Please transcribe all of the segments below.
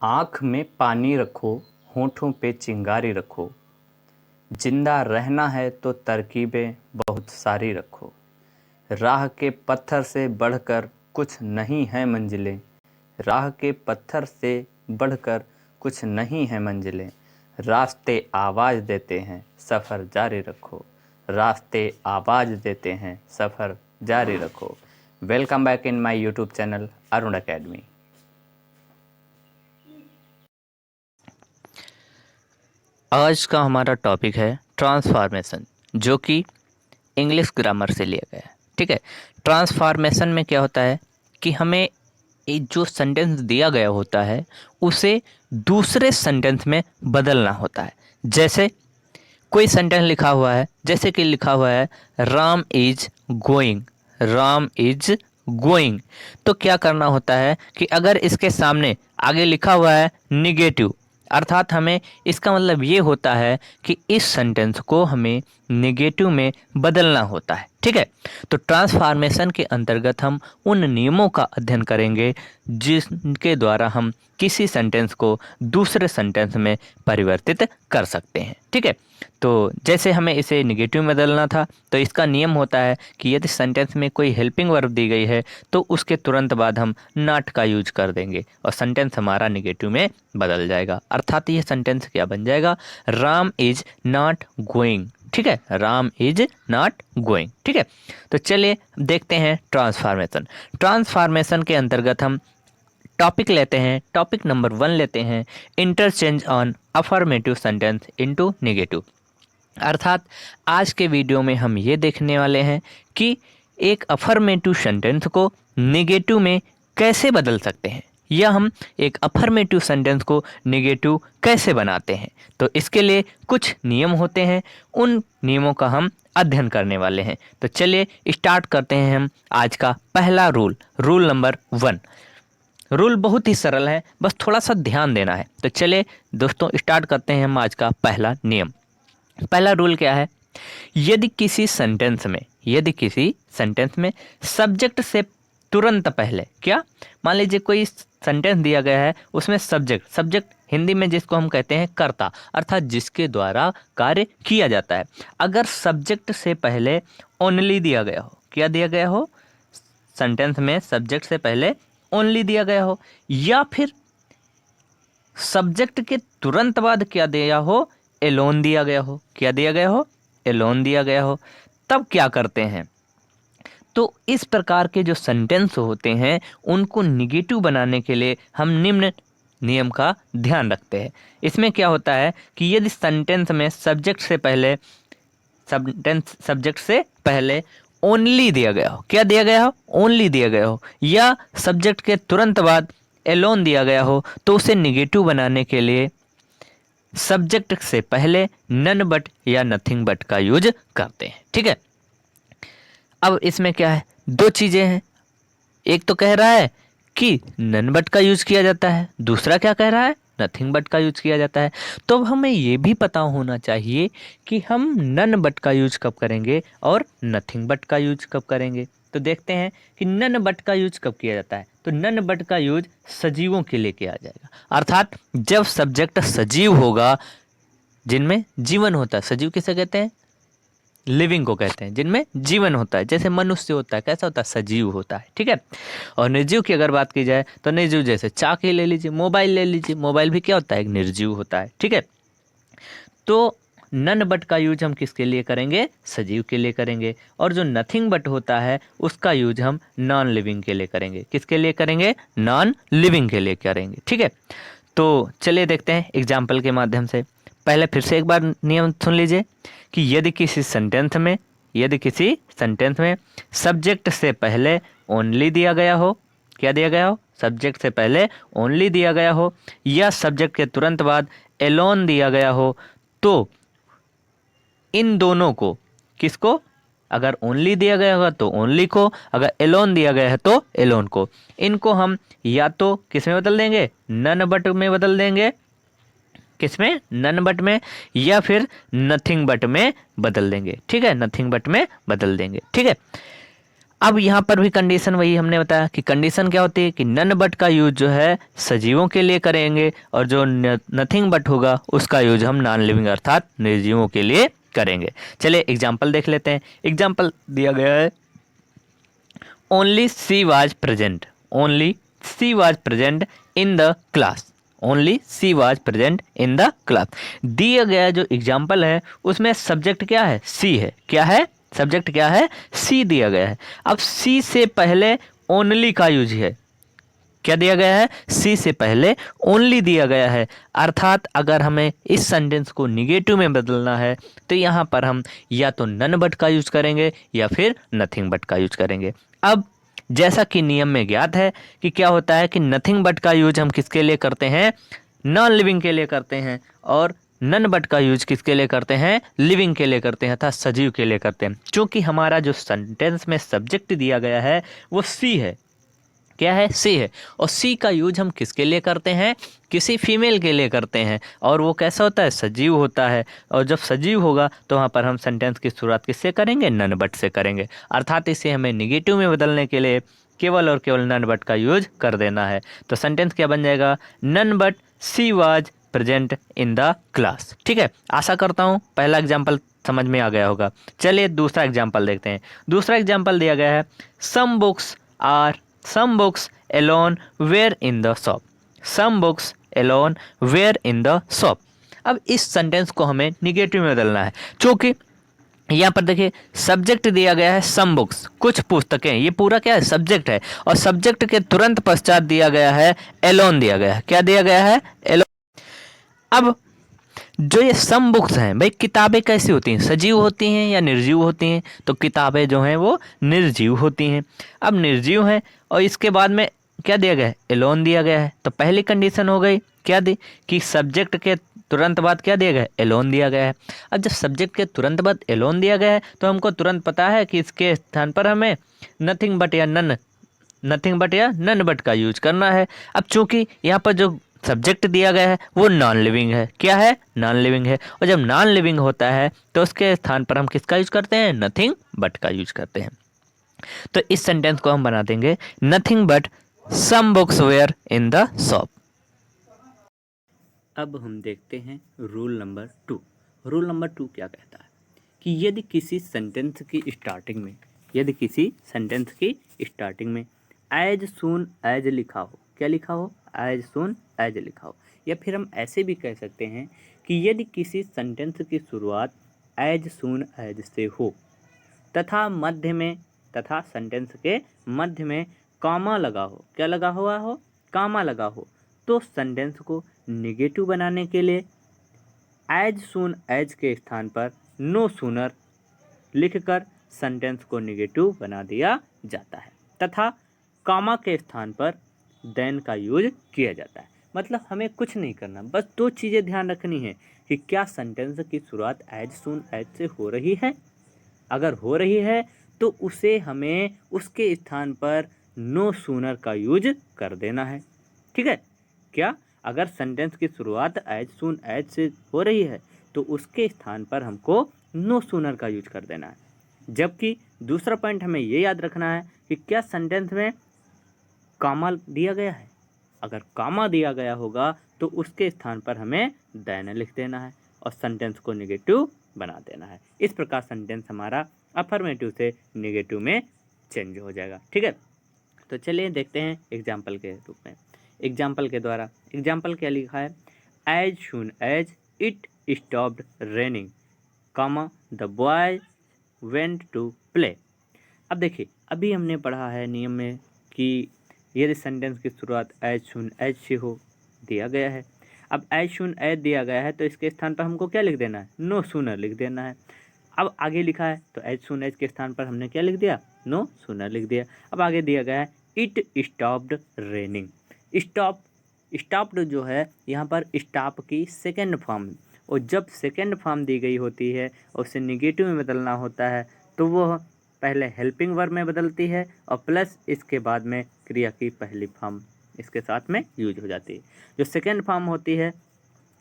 आँख में पानी रखो, होठों पे चिंगारी रखो। जिंदा रहना है तो तरकीबें बहुत सारी रखो। राह के पत्थर से बढ़कर कुछ नहीं है मंजिलें। राह के पत्थर से बढ़कर कुछ नहीं है मंजिलें। रास्ते आवाज़ देते हैं, सफ़र जारी रखो। रास्ते आवाज़ देते हैं, सफ़र जारी रखो। Welcome back in my YouTube channel Arun academy. आज का हमारा टॉपिक है ट्रांसफॉर्मेशन, जो कि इंग्लिश ग्रामर से लिया गया है। ठीक है, ट्रांसफॉर्मेशन में क्या होता है कि हमें एक जो सेंटेंस दिया गया होता है उसे दूसरे सेंटेंस में बदलना होता है। जैसे कोई सेंटेंस लिखा हुआ है, जैसे कि लिखा हुआ है Ram is going, Ram is going. तो क्या करना होता है कि अगर इसके सामने आगे लिखा हुआ है निगेटिव, अर्थात हमें इसका मतलब ये होता है कि इस सेंटेंस को हमें नेगेटिव में बदलना होता है। ठीक है, तो ट्रांसफॉर्मेशन के अंतर्गत हम उन नियमों का अध्ययन करेंगे जिनके द्वारा हम किसी सेंटेंस को दूसरे सेंटेंस में परिवर्तित कर सकते हैं। ठीक है, तो जैसे हमें इसे निगेटिव में बदलना था, तो इसका नियम होता है कि यदि सेंटेंस में कोई हेल्पिंग वर्ब दी गई है तो उसके तुरंत बाद हम नॉट का यूज कर देंगे और सेंटेंस हमारा निगेटिव में बदल जाएगा। अर्थात ये सेंटेंस क्या बन जाएगा, राम इज नॉट गोइंग। ठीक है, राम इज नॉट गोइंग। ठीक है, तो चलिए देखते हैं ट्रांसफॉर्मेशन। ट्रांसफॉर्मेशन के अंतर्गत हम टॉपिक लेते हैं, टॉपिक नंबर 1 लेते हैं, interchange on affirmative sentence into negative. अर्थात आज के वीडियो में हम ये देखने वाले हैं कि एक अफर्मेटिव सेंटेंस को नेगेटिव में कैसे बदल सकते हैं, या हम एक अफर्मेटिव सेंटेंस को नेगेटिव कैसे बनाते हैं। तो इसके लिए कुछ नियम होते हैं, उन नियमों का हम अध्ययन करने वाले हैं। तो चलिए स्टार्ट करते हैं हम आज का पहला रूल, रूल नंबर 1। रूल बहुत ही सरल है, बस थोड़ा सा ध्यान देना है। तो चलिए दोस्तों स्टार्ट करते हैं हम आज का पहला नियम। पहला रूल क्या है, यदि किसी सेंटेंस में सब्जेक्ट से तुरंत पहले, क्या मान लीजिए कोई सेंटेंस दिया गया है, उसमें सब्जेक्ट हिंदी में जिसको हम कहते हैं कर्ता, अर्थात जिसके द्वारा कार्य किया जाता है। अगर सब्जेक्ट से पहले ओनली दिया गया हो, क्या दिया गया हो, सेंटेंस में सब्जेक्ट से पहले ओनली दिया गया हो, या फिर सब्जेक्ट के तुरंत बाद क्या दिया हो, एलोन दिया गया हो, क्या दिया गया हो, एलोन दिया गया हो, तब क्या करते हैं। तो इस प्रकार के जो सेंटेंस होते हैं उनको निगेटिव बनाने के लिए हम निम्न नियम का ध्यान रखते हैं। इसमें क्या होता है कि यदि सेंटेंस में सब्जेक्ट से पहले ओनली दिया गया हो, क्या दिया गया हो, ओनली दिया गया हो, या सब्जेक्ट के तुरंत बाद एलोन दिया गया हो, तो उसे निगेटिव बनाने के लिए सब्जेक्ट से पहले नन बट या नथिंग बट का यूज करते हैं। ठीक है, अब इसमें क्या है, दो चीजें हैं। एक तो कह रहा है कि नन बट का यूज किया जाता है, दूसरा क्या कह रहा है, नथिंग बट का यूज किया जाता है। तो अब हमें ये भी पता होना चाहिए कि हम नन बट का यूज कब करेंगे और नथिंग बट का यूज कब करेंगे। तो देखते हैं कि नन बट का यूज कब किया जाता है। तो नन बट का यूज सजीवों के लिए किया जाएगा, अर्थात जब सब्जेक्ट सजीव होगा, जिनमें जीवन होता है। सजीव किसे कहते हैं, लिविंग को कहते हैं, जिनमें जीवन होता है। जैसे मनुष्य होता है, कैसा होता है, सजीव होता है। ठीक है, और निर्जीव की अगर बात की जाए तो निर्जीव जैसे चाकी ले लीजिए, मोबाइल ले लीजिए, मोबाइल भी क्या होता है, एक निर्जीव होता है। ठीक है, तो नन बट का यूज हम किसके लिए करेंगे, सजीव के लिए करेंगे, और जो नथिंग बट होता है उसका यूज हम नॉन लिविंग के लिए करेंगे। किसके लिए करेंगे, नॉन लिविंग के लिए करेंगे। ठीक है, तो चलिए देखते हैं एग्जाम्पल के माध्यम से। पहले फिर से एक बार नियम सुन लीजिए कि यदि किसी सेंटेंस में सब्जेक्ट से पहले ओनली दिया गया हो, क्या दिया गया हो, सब्जेक्ट से पहले ओनली दिया गया हो, या सब्जेक्ट के तुरंत बाद एलोन दिया गया हो, तो इन दोनों को, किसको, अगर ओनली दिया गया होगा तो ओनली को, अगर एलोन दिया गया है तो एलोन को, इनको हम या तो किस में बदल देंगे, नन बट में बदल देंगे, किसमें, नन बट में, या फिर नथिंग बट में बदल देंगे। ठीक है, नथिंग बट में बदल देंगे। ठीक है, अब यहाँ पर भी कंडीशन वही हमने बताया कि कंडीशन क्या होती है कि नन बट का यूज जो है सजीवों के लिए करेंगे और जो नथिंग बट होगा उसका यूज हम नॉन लिविंग अर्थात निर्जीवों के लिए करेंगे। चलिए एग्जाम्पल देख लेते हैं। एग्जाम्पल दिया गया है only C was present, only C was present in the class, only C was present in the class. दिया गया जो एग्जाम्पल है उसमें सब्जेक्ट क्या है, सी है। क्या है, सब्जेक्ट क्या है, सी दिया गया है। अब सी से पहले ओनली का यूज है। क्या दिया गया है, सी से पहले ओनली दिया गया है। अर्थात अगर हमें इस सेंटेंस को निगेटिव में बदलना है तो यहाँ पर हम या तो नन बट का यूज करेंगे या फिर नथिंग बट का यूज करेंगे। अब जैसा कि नियम में ज्ञात है कि क्या होता है कि नथिंग बट का यूज हम किसके लिए करते हैं, नॉन लिविंग के लिए करते हैं, और नन बट का यूज किसके लिए करते हैं, लिविंग के लिए करते हैं अर्थात सजीव के लिए करते हैं। क्योंकि हमारा जो सेंटेंस में सब्जेक्ट दिया गया है वो सी है। क्या है, सी है। और सी का यूज हम किसके लिए करते हैं, किसी फीमेल के लिए करते हैं, और वो कैसा होता है, सजीव होता है। और जब सजीव होगा तो वहाँ पर हम सेंटेंस की शुरुआत किससे करेंगे, नन बट से करेंगे। अर्थात इसे हमें निगेटिव में बदलने के लिए केवल और केवल नन बट का यूज कर देना है। तो सेंटेंस क्या बन जाएगा, none but she was present in the class. ठीक है, आशा करता हूँ पहला एग्जाम्पल समझ में आ गया होगा। चलिए दूसरा एग्जाम्पल देखते हैं। दूसरा एग्जाम्पल दिया गया है some books are, some books alone were in the shop, some books alone were in the shop। अब इस सेंटेंस को हमें निगेटिव में बदलना है। क्योंकि यहाँ पर देखिए सब्जेक्ट दिया गया है सम बुक्स, कुछ पुस्तकें, ये पूरा क्या है, सब्जेक्ट है। और सब्जेक्ट के तुरंत पश्चात दिया गया है एलोन दिया गया है। क्या दिया गया है, एलोन। अब जो ये सम बुक्स हैं भाई, किताबें कैसी होती हैं, सजीव होती हैं या निर्जीव होती हैं, तो किताबें जो हैं वो निर्जीव होती हैं। अब निर्जीव हैं और इसके बाद में क्या दिया गया है, एलोन दिया गया है। तो पहली कंडीशन हो गई क्या दी, कि सब्जेक्ट के तुरंत बाद क्या दिया गया है, एलोन दिया गया है। अब जब सब्जेक्ट के तुरंत बाद एलोन दिया गया है तो हमको तुरंत पता है कि इसके स्थान पर हमें नथिंग बट या नन बट का यूज करना है। अब चूंकि यहाँ पर जो सब्जेक्ट दिया गया है वो नॉन लिविंग है। क्या है, नॉन लिविंग है। और जब नॉन लिविंग होता है तो उसके स्थान पर हम किसका यूज करते हैं, नथिंग बट का यूज करते हैं। तो इस सेंटेंस को हम बना देंगे nothing but some books were in the shop. अब हम देखते हैं रूल नंबर 2। रूल नंबर 2 क्या कहता है कि यदि किसी सेंटेंस की स्टार्टिंग में, यदि किसी सेंटेंस की स्टार्टिंग में एज सून एज लिखा हो, क्या लिखा हो, एज सून एज लिखा हो, या फिर हम ऐसे भी कह सकते हैं कि यदि किसी सेंटेंस की शुरुआत एज सून एज से हो तथा मध्य में, तथा सेंटेंस के मध्य में कॉमा लगा हो, क्या लगा हुआ हो, कॉमा लगा हो, तो सेंटेंस को निगेटिव बनाने के लिए एज सून एज के स्थान पर नो सूनर लिखकर सेंटेंस को निगेटिव बना दिया जाता है, तथा कॉमा के स्थान पर देन का यूज किया जाता है। मतलब हमें कुछ नहीं करना, बस दो चीज़ें ध्यान रखनी है कि क्या सेंटेंस की शुरुआत एज सून एज से हो रही है। अगर हो रही है तो उसे हमें उसके स्थान पर नो सूनर का यूज कर देना है। ठीक है, क्या, अगर सेंटेंस की शुरुआत एज सून एज से हो रही है तो उसके स्थान पर हमको नो सूनर का यूज कर देना है। जबकि दूसरा पॉइंट हमें ये याद रखना है कि क्या सेंटेंस में कॉमा दिया गया है। अगर कॉमा दिया गया होगा तो उसके स्थान पर हमें देन लिख देना है और सेंटेंस को निगेटिव बना देना है। इस प्रकार सेंटेंस हमारा अफर्मेटिव से निगेटिव में चेंज हो जाएगा। ठीक है, तो चलिए देखते हैं एग्जाम्पल के रूप में। एग्जाम्पल के द्वारा, एग्जाम्पल क्या लिखा है, as soon as it stopped raining comma the boy went to play. अब देखिए अभी हमने पढ़ा है नियम में कि यदि सेंटेंस की शुरुआत एज सून एज से हो, दिया गया है। अब एज सून एज दिया गया है तो इसके स्थान पर हमको क्या लिख देना है, नो सूनर लिख देना है। अब आगे लिखा है तो एज सून एज के स्थान पर हमने क्या लिख दिया, नो सूनर लिख दिया। अब आगे दिया गया है it stopped raining. Stop, stopped जो है यहाँ पर स्टॉप की सेकेंड फॉर्म, और जब सेकेंड फॉर्म दी गई होती है और उसे निगेटिव में बदलना होता है तो वो पहले हेल्पिंग वर्ब में बदलती है और प्लस इसके बाद में क्रिया की पहली फॉर्म इसके साथ में यूज हो जाती है। जो सेकेंड फॉर्म होती है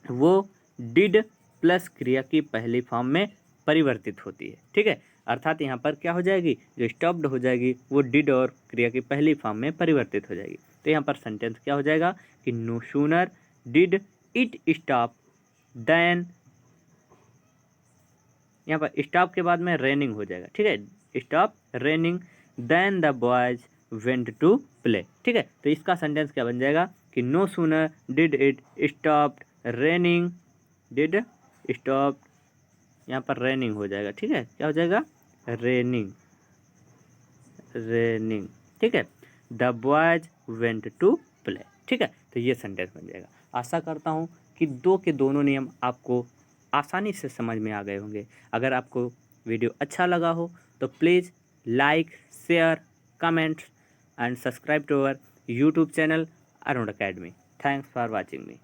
वो डिड प्लस क्रिया की पहली फॉर्म में परिवर्तित होती है। ठीक है, अर्थात यहाँ पर क्या हो जाएगी, जो स्टॉप्ड हो जाएगी वो डिड और क्रिया की पहली फॉर्म में परिवर्तित हो जाएगी। तो यहाँ पर सेंटेंस क्या हो जाएगा कि no sooner did it stop then, यहाँ पर स्टॉप के बाद में रेनिंग हो जाएगा, ठीक है, stop raining then the boys went to play, ठीक है। तो इसका सेंटेंस क्या बन जाएगा कि no sooner did it stop raining, did stop, यहाँ पर रेनिंग हो जाएगा, ठीक है, क्या हो जाएगा, रेनिंग, रेनिंग, ठीक है, the boys went to play, ठीक है। तो ये सेंटेंस बन जाएगा। आशा करता हूँ कि दो के दोनों नियम आपको आसानी से समझ में आ गए होंगे। अगर आपको वीडियो अच्छा लगा हो तो please like, share, comment and subscribe to our YouTube channel Arun academy. Thanks for watching me.